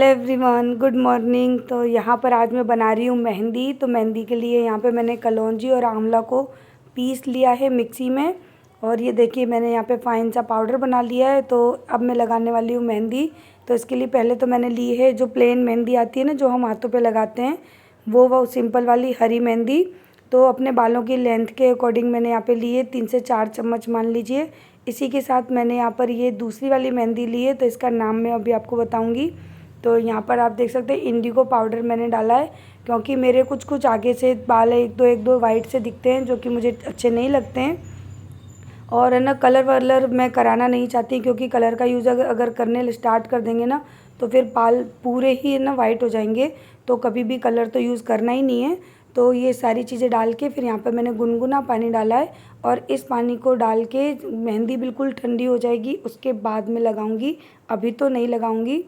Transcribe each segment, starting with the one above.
Hello everyone, good morning. तो यहाँ पर आज मैं बना रही हूँ मेहंदी। तो मेहंदी के लिए यहाँ पे मैंने कलौंजी और आंवला को पीस लिया है मिक्सी में। और ये देखिए मैंने यहाँ पे फाइन सा पाउडर बना लिया है। तो अब मैं लगाने वाली हूँ मेहंदी। तो इसके लिए पहले तो मैंने ली है जो प्लेन मेहंदी आती है ना, जो हम हाथों पर लगाते हैं, वो सिंपल वाली हरी मेहंदी। तो अपने बालों की लेंथ के अकॉर्डिंग मैंने यहाँ पे लिए 3 से 4 चम्मच मान लीजिए। इसी के साथ मैंने यहाँ पर ये दूसरी वाली मेहंदी ली है, तो इसका नाम मैं अभी आपको बताऊँगी। तो यहाँ पर आप देख सकते हैं इंडिगो पाउडर मैंने डाला है, क्योंकि मेरे कुछ आगे से बाल एक दो वाइट से दिखते हैं, जो कि मुझे अच्छे नहीं लगते हैं। और है ना, कलर वलर मैं कराना नहीं चाहती, क्योंकि कलर का यूज़ अगर करने स्टार्ट कर देंगे ना, तो फिर बाल पूरे ही है ना वाइट हो जाएंगे। तो कभी भी कलर तो यूज़ करना ही नहीं है। तो ये सारी चीज़ें डाल के फिर यहाँ पर मैंने गुनगुना पानी डाला है, और इस पानी को डाल के मेहंदी बिल्कुल ठंडी हो जाएगी, उसके बाद में लगाऊंगी, अभी तो नहीं लगाऊंगी।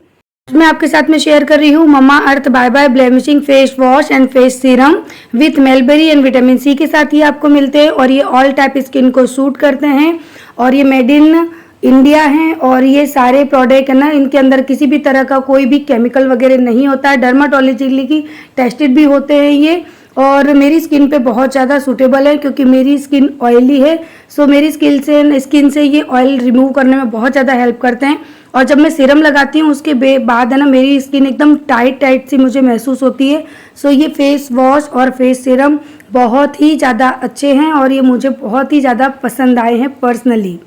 मैं आपके साथ में शेयर कर रही हूँ Mamaearth bye bye blemishing face wash and face serum with mulberry and vitamin C के साथ ये आपको मिलते हैं। और ये ऑल टाइप स्किन को सूट करते हैं, और ये मेड इन इंडिया हैं। और ये सारे प्रोडक्ट है ना, इनके अंदर किसी भी तरह का कोई भी केमिकल वगैरह नहीं होता है, डर्माटोलॉजिकली टेस्टेड भी होते हैं ये। और मेरी स्किन पे बहुत ज़्यादा सूटेबल है, क्योंकि मेरी स्किन ऑयली है। सो मेरी स्किन से ये ऑयल रिमूव करने में बहुत ज़्यादा हेल्प करते हैं। और जब मैं सीरम लगाती हूँ उसके बाद है ना, मेरी स्किन एकदम टाइट सी मुझे महसूस होती है। सो ये फेस वॉश और फेस सीरम बहुत ही ज़्यादा अच्छे हैं, और ये मुझे बहुत ही ज़्यादा पसंद आए हैं पर्सनली।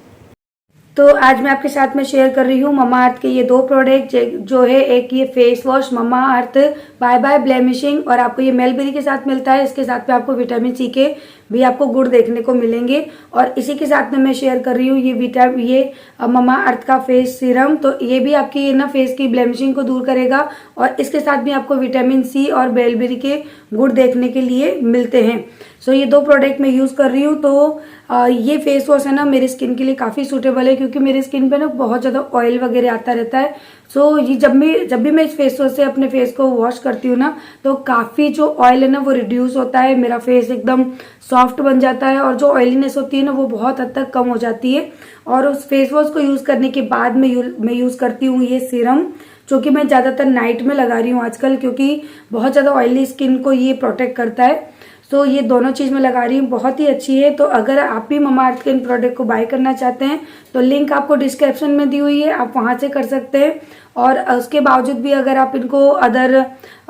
तो आज मैं आपके साथ में शेयर कर रही हूँ ममा अर्थ के ये 2 प्रोडक्ट, जो है एक ये face wash Mamaearth bye bye blemishing, और आपको ये मेलबेरी के साथ मिलता है। इसके साथ में आपको विटामिन सी के भी आपको गुण देखने को मिलेंगे। और इसी के साथ में मैं शेयर कर रही हूँ ये ममा अर्थ का फेस सीरम। तो ये भी आपकी ना फेस की ब्लेमिशिंग को दूर करेगा, और इसके साथ भी आपको विटामिन सी और मेलबेरी के गुण देखने के लिए मिलते हैं। सो ये 2 प्रोडक्ट मैं यूज़ कर रही हूँ। तो ये फेस वॉश है ना मेरी स्किन के लिए काफ़ी सूटेबल है, क्योंकि मेरी स्किन पे ना बहुत ज़्यादा ऑयल वगैरह आता रहता है। सो ये जब भी मैं इस फेस वॉश से अपने फेस को वॉश करती हूँ ना, तो काफ़ी जो ऑयल है ना वो रिड्यूस होता है, मेरा फेस एकदम सॉफ्ट बन जाता है, और जो ऑयलीनेस होती है ना वो बहुत हद तक कम हो जाती है। और उस फेस वॉश को यूज़ करने के बाद मैं यूज़ करती हूँ ये सीरम, जो कि मैं ज़्यादातर नाइट में लगा रही हूँ आजकल, क्योंकि बहुत ज़्यादा ऑयली स्किन को ये प्रोटेक्ट करता है। तो ये दोनों चीज़ मैं लगा रही हूँ, बहुत ही अच्छी है। तो अगर आप भी ममा अर्थ के इन प्रोडक्ट को बाय करना चाहते हैं, तो लिंक आपको डिस्क्रिप्शन में दी हुई है, आप वहाँ से कर सकते हैं। और उसके बावजूद भी अगर आप इनको अदर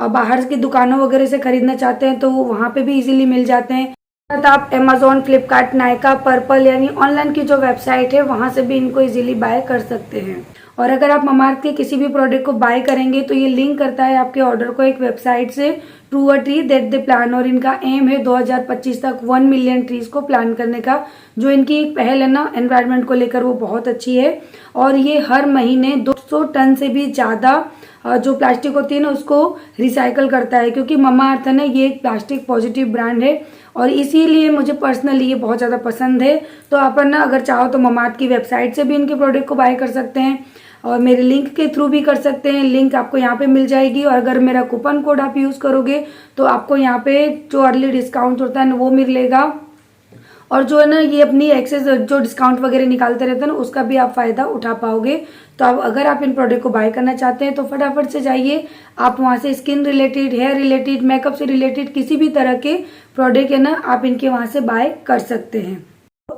बाहर की दुकानों वगैरह से खरीदना चाहते हैं, तो वहाँ पे भी इजीली मिल जाते हैं। तो आप अमेजोन, फ्लिपकार्ट, नायका, पर्पल यानी ऑनलाइन की जो वेबसाइट है, वहाँ से भी इनको इजीली बाय कर सकते हैं। और अगर आप ममा अर्थ के किसी भी प्रोडक्ट को बाय करेंगे, तो ये लिंक करता है आपके ऑर्डर को एक वेबसाइट से, true a tree that they plan. और इनका एम है 2025 तक 1 मिलियन ट्रीज को प्लान करने का। जो इनकी एक पहल है ना एनवायरनमेंट को लेकर, वो बहुत अच्छी है। और ये हर महीने 200 टन से भी ज़्यादा जो प्लास्टिक होती है ना उसको रिसाइकल करता है, क्योंकि ममा अर्थ है ना ये एक प्लास्टिक पॉजिटिव ब्रांड है, और इसीलिए मुझे पर्सनली ये बहुत ज़्यादा पसंद है। तो आप ना अगर चाहो तो ममा अर्थ की वेबसाइट से भी इनके प्रोडक्ट को बाय कर सकते हैं, और मेरे लिंक के थ्रू भी कर सकते हैं। लिंक आपको यहाँ पे मिल जाएगी, और अगर मेरा कूपन कोड आप यूज़ करोगे, तो आपको यहाँ पे जो अर्ली डिस्काउंट होता है ना वो मिलेगा। और जो है ना ये अपनी एक्सेस जो डिस्काउंट वगैरह निकालते रहते हैं ना, उसका भी आप फ़ायदा उठा पाओगे। तो अब अगर आप इन प्रोडक्ट को बाय करना चाहते हैं, तो फटाफट से जाइए, आप वहाँ से skin related, hair related, makeup से रिलेटेड किसी भी तरह के प्रोडक्ट है ना, आप इनके वहाँ से बाय कर सकते हैं।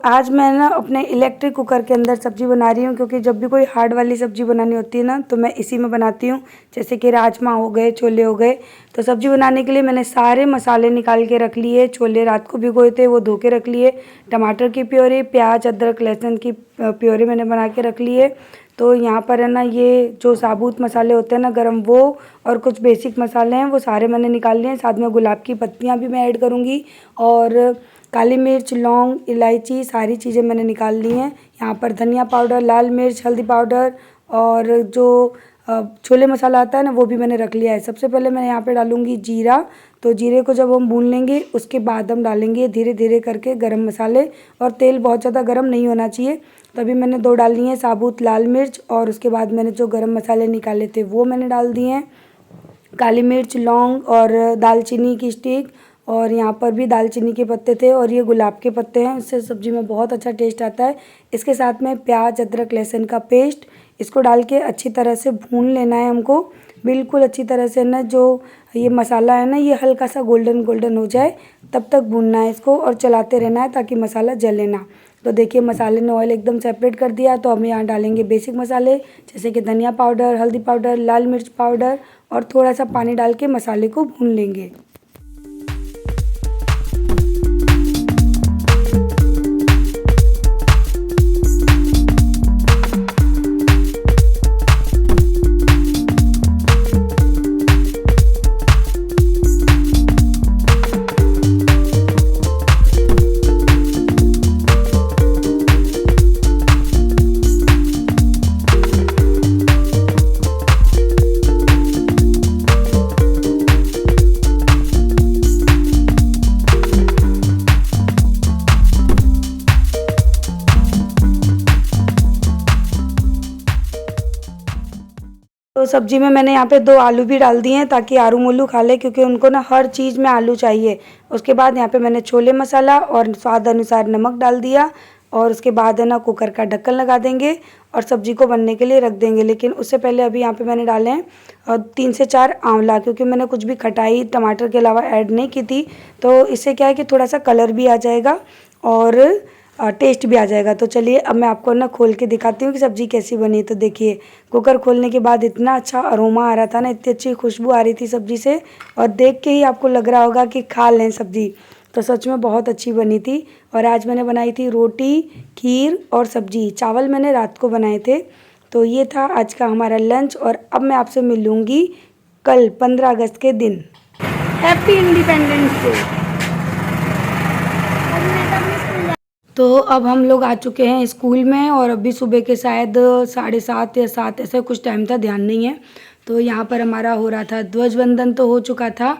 आज मैं ना अपने इलेक्ट्रिक कुकर के अंदर सब्जी बना रही हूँ, क्योंकि जब भी कोई हार्ड वाली सब्जी बनानी होती है ना, तो मैं इसी में बनाती हूँ। जैसे कि राजमा हो गए, छोले हो गए। तो सब्जी बनाने के लिए मैंने सारे मसाले निकाल के रख लिए। छोले रात को भिगोए थे, वो धो के रख लिए। टमाटर की प्योरी, प्याज, अदरक, लहसुन की प्योरी मैंने बना के रख लिए। तो यहाँ पर है ना ये जो साबुत मसाले होते हैं ना गरम, वो और कुछ बेसिक मसाले हैं, वो सारे मैंने निकाल लिए हैं। साथ में गुलाब की पत्तियाँ भी मैं ऐड करूँगी, और काली मिर्च, लौंग, इलायची, सारी चीज़ें मैंने निकाल ली हैं। यहाँ पर धनिया पाउडर, लाल मिर्च, हल्दी पाउडर, और जो छोले मसाला आता है ना वो भी मैंने रख लिया है। सबसे पहले मैं यहाँ पे डालूँगी जीरा। तो जीरे को जब हम भून लेंगे, उसके बाद हम डालेंगे धीरे धीरे करके गरम मसाले, और तेल बहुत ज़्यादा गरम नहीं होना चाहिए। तभी मैंने 2 डालनी है साबुत लाल मिर्च, और उसके बाद मैंने जो गरम मसाले निकाले थे वो मैंने डाल दिए हैं। काली मिर्च, लौंग और दालचीनी की स्टिक, और यहाँ पर भी दालचीनी के पत्ते थे, और ये गुलाब के पत्ते हैं, इससे सब्ज़ी में बहुत अच्छा टेस्ट आता है। इसके साथ में प्याज, अदरक, लहसुन का पेस्ट, इसको डाल के अच्छी तरह से भून लेना है हमको। बिल्कुल अच्छी तरह से ना जो ये मसाला है ना ये हल्का सा गोल्डन गोल्डन हो जाए तब तक भूनना है इसको और चलाते रहना है ताकि मसाला जले ना। तो देखिए मसाले ने ऑयल एकदम सेपरेट कर दिया। तो हम यहाँ डालेंगे बेसिक मसाले जैसे कि धनिया पाउडर, हल्दी पाउडर, लाल मिर्च पाउडर और थोड़ा सा पानी डाल के मसाले को भून लेंगे। तो सब्जी में मैंने यहाँ पे 2 आलू भी डाल दिए हैं ताकि आरू मोलू खा ले, क्योंकि उनको ना हर चीज़ में आलू चाहिए। उसके बाद यहाँ पे मैंने छोले मसाला और स्वाद अनुसार नमक डाल दिया और उसके बाद है ना कुकर का ढक्कन लगा देंगे और सब्जी को बनने के लिए रख देंगे। लेकिन उससे पहले अभी यहाँ पे मैंने डाले हैं 3 से 4 आंवला, क्योंकि मैंने कुछ भी खटाई टमाटर के अलावा ऐड नहीं की थी। तो इससे क्या है कि थोड़ा सा कलर भी आ जाएगा और टेस्ट भी आ जाएगा। तो चलिए अब मैं आपको ना खोल के दिखाती हूँ कि सब्ज़ी कैसी बनी। तो देखिए कुकर खोलने के बाद इतना अच्छा अरोमा आ रहा था ना, इतनी अच्छी खुशबू आ रही थी सब्ज़ी से, और देख के ही आपको लग रहा होगा कि खा लें सब्ज़ी। तो सच में बहुत अच्छी बनी थी। और आज मैंने बनाई थी रोटी, खीर और सब्ज़ी। चावल मैंने रात को बनाए थे। तो ये था आज का हमारा लंच। और अब मैं आपसे मिलूँगी कल 15 अगस्त के दिन। Happy independence day. तो अब हम लोग आ चुके हैं स्कूल में और अभी सुबह के शायद 7:30 या 7 ऐसा कुछ टाइम था, ध्यान नहीं है। तो यहाँ पर हमारा हो रहा था ध्वजवंदन, तो हो चुका था।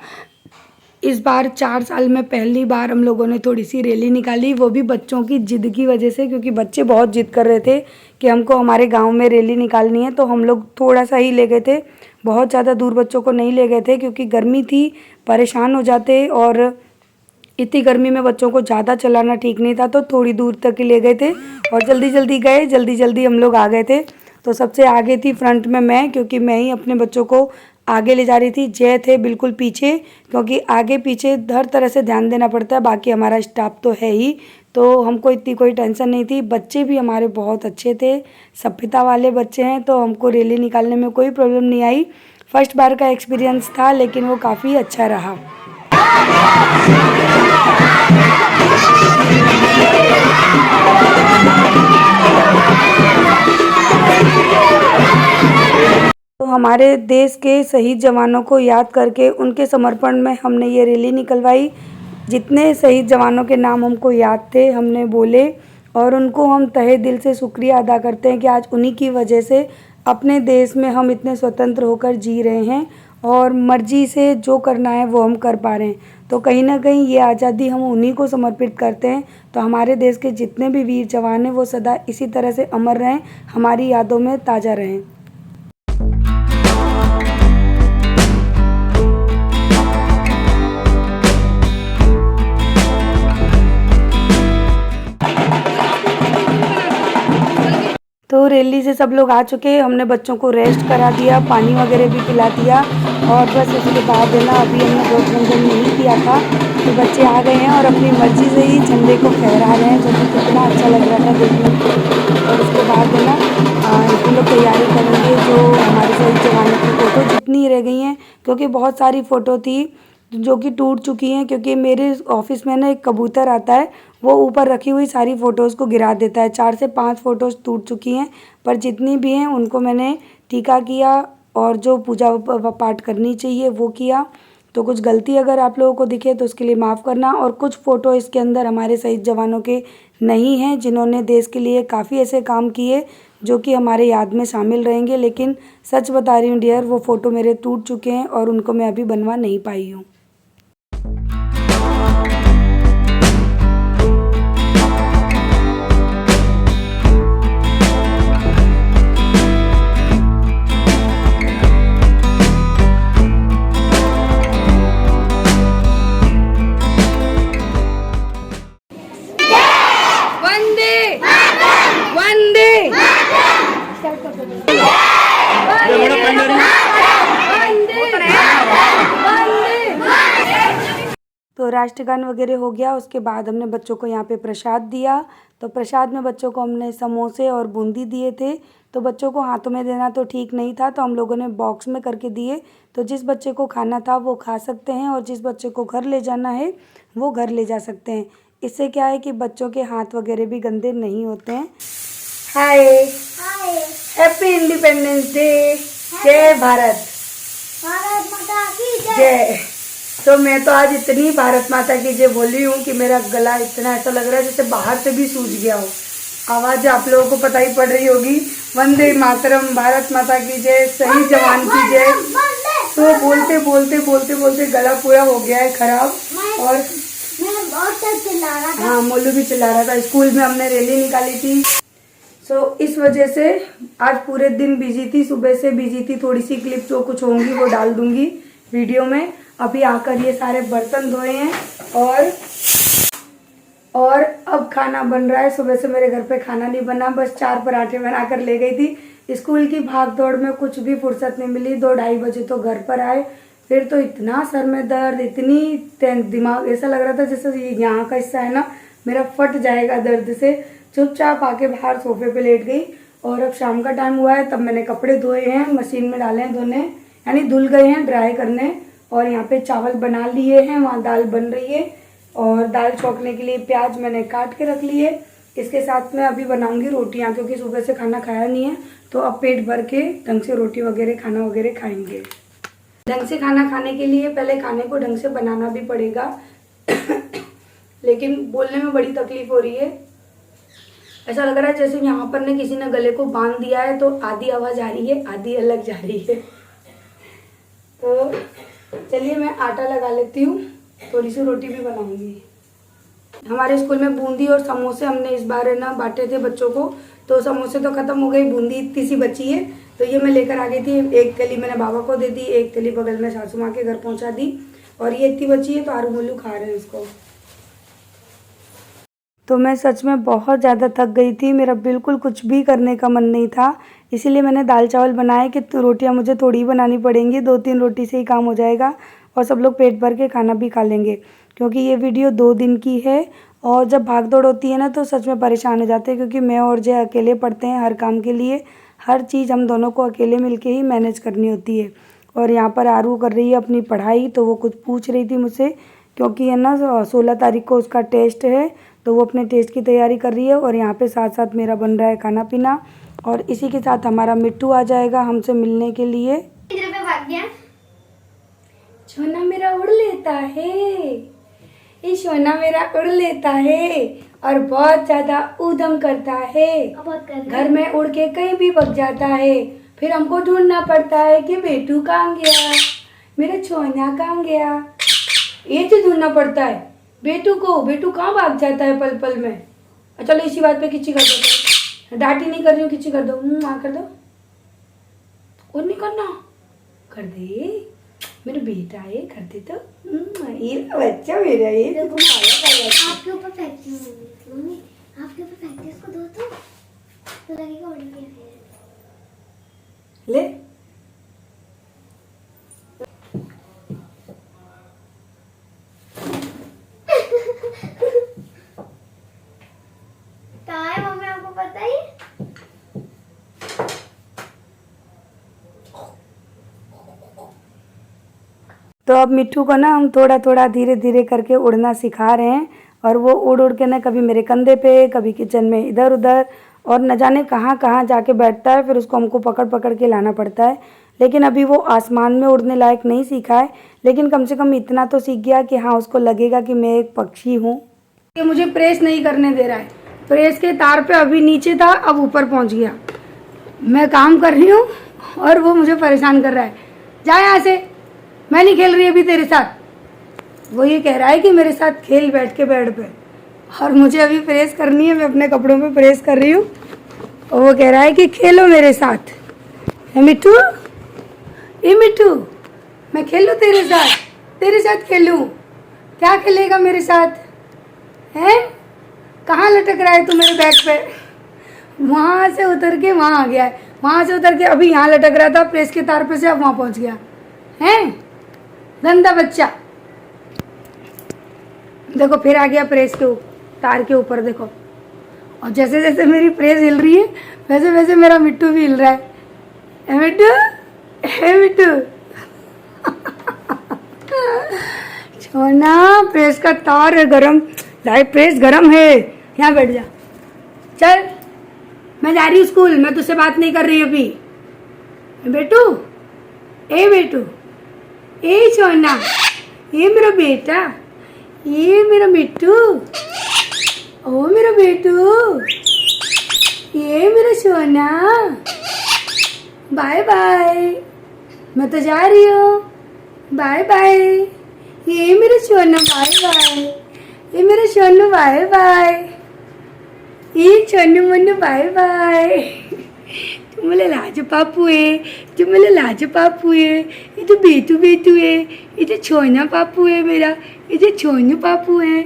इस बार 4 साल में पहली बार हम लोगों ने थोड़ी सी रैली निकाली, वो भी बच्चों की ज़िद की वजह से, क्योंकि बच्चे बहुत ज़िद कर रहे थे कि हमको हमारे गांव में रैली निकालनी है। तो हम लोग थोड़ा सा ही ले गए थे, बहुत ज़्यादा दूर बच्चों को नहीं ले गए थे क्योंकि गर्मी थी, परेशान हो जाते और इतनी गर्मी में बच्चों को ज़्यादा चलाना ठीक नहीं था। तो थोड़ी दूर तक ही ले गए थे और जल्दी जल्दी गए, जल्दी जल्दी हम लोग आ गए थे। तो सबसे आगे थी फ्रंट में मैं, क्योंकि मैं ही अपने बच्चों को आगे ले जा रही थी। जय थे बिल्कुल पीछे, क्योंकि आगे पीछे हर तरह से ध्यान देना पड़ता है, बाकी हमारा स्टाफ तो है ही, तो हमको इतनी कोई टेंशन नहीं थी। बच्चे भी हमारे बहुत अच्छे थे, सभ्यता वाले बच्चे हैं, तो हमको रैली निकालने में कोई प्रॉब्लम नहीं आई। फर्स्ट बार का एक्सपीरियंस था लेकिन वो काफ़ी अच्छा रहा। तो हमारे देश के शहीद जवानों को याद करके उनके समर्पण में हमने ये रैली निकलवाई। जितने शहीद जवानों के नाम हमको याद थे हमने बोले और उनको हम तहे दिल से शुक्रिया अदा करते हैं कि आज उन्हीं की वजह से अपने देश में हम इतने स्वतंत्र होकर जी रहे हैं और मर्जी से जो करना है वो हम कर पा रहे हैं। तो कहीं ना कहीं ये आज़ादी हम उन्हीं को समर्पित करते हैं। तो हमारे देश के जितने भी वीर जवान हैं वो सदा इसी तरह से अमर रहें, हमारी यादों में ताज़ा रहें। तो रैली से सब लोग आ चुके, हमने बच्चों को रेस्ट करा दिया, पानी वगैरह भी पिला दिया और बस उसके बाद है ना अभी हमने ध्वजवंदन नहीं किया था। तो बच्चे आ गए हैं और अपनी मर्जी से ही झंडे को फहरा रहे हैं, जो कि कितना अच्छा लग रहा था देखने में। और उसके बाद है ना हम लोग तैयारी करेंगे जो हमारे शहीद जवानों की फ़ोटो जितनी रह गई हैं, क्योंकि बहुत सारी फ़ोटो थी जो कि टूट चुकी हैं, क्योंकि मेरे ऑफिस में ना एक कबूतर आता है, वो ऊपर रखी हुई सारी फ़ोटोज़ को गिरा देता है। 4 से 5 फ़ोटोज़ टूट चुकी हैं, पर जितनी भी हैं उनको मैंने टीका किया और जो पूजा पाठ करनी चाहिए वो किया। तो कुछ गलती अगर आप लोगों को दिखे तो उसके लिए माफ़ करना। और कुछ फ़ोटो इसके अंदर हमारे शहीद जवानों के नहीं हैं, जिन्होंने देश के लिए काफ़ी ऐसे काम किए जो कि हमारे याद में शामिल रहेंगे। लेकिन सच बता रही हूँ डियर, वो फ़ोटो मेरे टूट चुके हैं और उनको मैं अभी बनवा नहीं पाई हूँ। वंदे तो राष्ट्रगान वगैरह हो गया। उसके बाद हमने बच्चों को यहाँ पे प्रसाद दिया। तो प्रसाद में बच्चों को हमने समोसे और बूंदी दिए थे। तो बच्चों को हाथों में देना तो ठीक नहीं था, तो हम लोगों ने बॉक्स में करके दिए। तो जिस बच्चे को खाना था वो खा सकते हैं, और जिस बच्चे को घर ले जाना है वो घर ले जा सकते हैं। इससे क्या है कि बच्चों के हाथ वगैरह भी गंदे नहीं होते हैं। हाय, हैप्पी इंडिपेंडेंस डे। जय भारत, भारत माता की जय। जय। तो मैं तो आज इतनी भारत माता की जय बोली हूँ कि मेरा गला इतना ऐसा लग रहा है जैसे बाहर से भी सूज गया हो। आवाज़ आप लोगों को पता ही पड़ रही होगी। वंदे मातरम, भारत माता की जय, शहीद जवान की जय। तो बोलते बोलते बोलते बोलते गला पूरा हो गया है खराब। और मैं बहुत चिल्ला रहा था। हाँ, मोलू भी चिल्ला रहा था। स्कूल में हमने रैली निकाली थी, सो इस वजह से आज पूरे दिन बिजी थी, सुबह से बिजी थी। थोड़ी सी क्लिप जो कुछ होंगी वो डाल दूंगी वीडियो में। अभी आकर ये सारे बर्तन धोए हैं और अब खाना बन रहा है। सुबह से मेरे घर पे खाना नहीं बना, बस 4 पराठे बनाकर ले गई थी। स्कूल की भाग दौड़ में कुछ भी फुर्सत नहीं मिली। 2-2:30 बजे तो घर पर आए। फिर तो इतना सर में दर्द, इतनी दिमाग, ऐसा लग रहा था जैसे ये यहाँ का हिस्सा है ना मेरा फट जाएगा दर्द से। चुपचाप आके बाहर सोफे पे लेट गई। और अब शाम का टाइम हुआ है, तब मैंने कपड़े धोए हैं, मशीन में डाले हैं धोने, यानी धुल गए हैं ड्राई करने। और यहाँ पे चावल बना लिए हैं, वहाँ दाल बन रही है। और दाल छौंकने के लिए प्याज मैंने काट के रख लिए। इसके साथ में अभी बनाऊंगी रोटियाँ, क्योंकि सुबह से खाना खाया नहीं है। तो अब पेट भर के ढंग से रोटी वगैरह खाना वगैरह खाएंगे। ढंग से खाना खाने के लिए पहले खाने को ढंग से बनाना भी पड़ेगा लेकिन बोलने में बड़ी तकलीफ हो रही है। ऐसा लग रहा है जैसे यहाँ पर ने किसी ने गले को बांध दिया है, तो आधी आवाज़ आ रही है, आधी अलग जा रही है। तो चलिए मैं आटा लगा लेती हूँ, थोड़ी सी रोटी भी बनाऊंगी। हमारे स्कूल में बूंदी और समोसे हमने इस बार है ना बांटे थे बच्चों को। तो समोसे तो ख़त्म हो गई, बूंदी इतनी सी बची है, तो ये मैं लेकर आ गई थी। एक थैली मैंने बाबा को दे दी, एक थैली बगल में सासू माँ के घर पहुँचा दी, और ये इतनी बची है तो आरू मोलू खा रहे हैं इसको। तो मैं सच में बहुत ज़्यादा थक गई थी, मेरा बिल्कुल कुछ भी करने का मन नहीं था। इसीलिए मैंने दाल चावल बनाए कि रोटियां मुझे थोड़ी ही बनानी पड़ेंगी, 2-3 रोटी से ही काम हो जाएगा और सब लोग पेट भर के खाना भी खा लेंगे। क्योंकि ये वीडियो 2 दिन की है, और जब भाग दौड़ होती है ना तो सच में परेशान हो जाते हैं, क्योंकि मैं और जय अकेले पढ़ते हैं हर काम के लिए। हर चीज़ हम दोनों को अकेले मिल ही मैनेज करनी होती है। और यहाँ पर आरू कर रही है अपनी पढ़ाई, तो वो कुछ पूछ रही थी मुझसे, क्योंकि है ना 16 तारीख को उसका टेस्ट है, तो वो अपने टेस्ट की तैयारी कर रही है। और यहाँ पे साथ साथ मेरा बन रहा है खाना पीना, और इसी के साथ हमारा मिट्टू आ जाएगा हमसे मिलने के लिए। इधर पे भाग गया। सोना मेरा उड़ लेता है, ये सोना मेरा उड़ लेता है और बहुत ज़्यादा ऊधम करता है। घर में उड़ के कहीं भी भग जाता है, फिर हमको ढूंढना पड़ता है कि बेटू कहाँ गया, मेरा सोना कहाँ गया। ये तो ढूंढना पड़ता है बेटू को, बेटू कहाँ भाग जाता है पल पल में। चलो इसी बात पे किच्ची कर दो, डांटी नहीं कर रही हूँ, किच्ची कर दो, कर दो। और नहीं करना, कर दे मेरा बेटा है, कर दे तो। ये बच्चा मेरा ये तो आपके ऊपर फेंकती हूँ मम्मी, आपके ऊपर फेंकती इसको दो तो लगेगा उड़ गया। ले कहाँ है मम्मी, आपको पता ही? तो अब मिट्टू को ना हम थोड़ा थोड़ा धीरे धीरे करके उड़ना सिखा रहे हैं। और वो उड़ उड़ के ना कभी मेरे कंधे पे, कभी किचन में इधर उधर, और न जाने कहाँ कहाँ जाके बैठता है। फिर उसको हमको पकड़ पकड़ के लाना पड़ता है। लेकिन अभी वो आसमान में उड़ने लायक नहीं सीखा है, लेकिन कम से कम इतना तो सीख गया कि हाँ उसको लगेगा कि मैं एक पक्षी हूँ। ये मुझे प्रेस नहीं करने दे रहा है, प्रेस के तार पे अभी नीचे था, अब ऊपर पहुँच गया। मैं काम कर रही हूँ और वो मुझे परेशान कर रहा है। जा यहाँ से, मैं नहीं खेल रही अभी तेरे साथ। वो ये कह रहा है कि मेरे साथ खेल बैठ के बेड पे, और मुझे अभी प्रेस करनी है, मैं अपने कपड़ों पे प्रेस कर रही हूँ। और वो कह रहा है कि खेलो मेरे साथ। है मिट्टू, ये मिट्टू, मैं खेलूँ तेरे साथ खेलूँ? क्या खेलेगा मेरे साथ? हैं? कहाँ लटक रहा है तू मेरे बैग पे? वहाँ से उतर के वहाँ आ गया है, वहाँ से उतर के अभी यहाँ लटक रहा था प्रेस के तार पे से, अब वहाँ पहुँच गया है। गंदा बच्चा। देखो फिर आ गया प्रेस के तार के ऊपर देखो। और जैसे जैसे मेरी प्रेस हिल रही है वैसे वैसे मेरा मिट्टू भी हिल रहा है। ए मिट्टू, हे मिट्टू। सोना प्रेस का तार है गरम, लाइट प्रेस गरम है। यहाँ बैठ जा, चल मैं जा रही हूँ स्कूल, मैं तुझसे बात नहीं कर रही अभी। बेटू, ए बेटू, ए सोना, ये मेरा बेटा, ये मेरा मिट्टू, ओ मेरा बेटू, ये मेरा सोना। बाय बाय, मैं तो जा रही हूँ, बाय बाय। ये मेरा सोना, बाय बाय। ये मेरा सोनू, बाय बाय। ये सोनू मन्नू, बाय बाय। तुम बोले लाजो पापू है, तुम बोले लाजो पापू है। ये तो बेटू बेटू है, ये तो छोना पापू है मेरा, ये तो छोनू पापू है।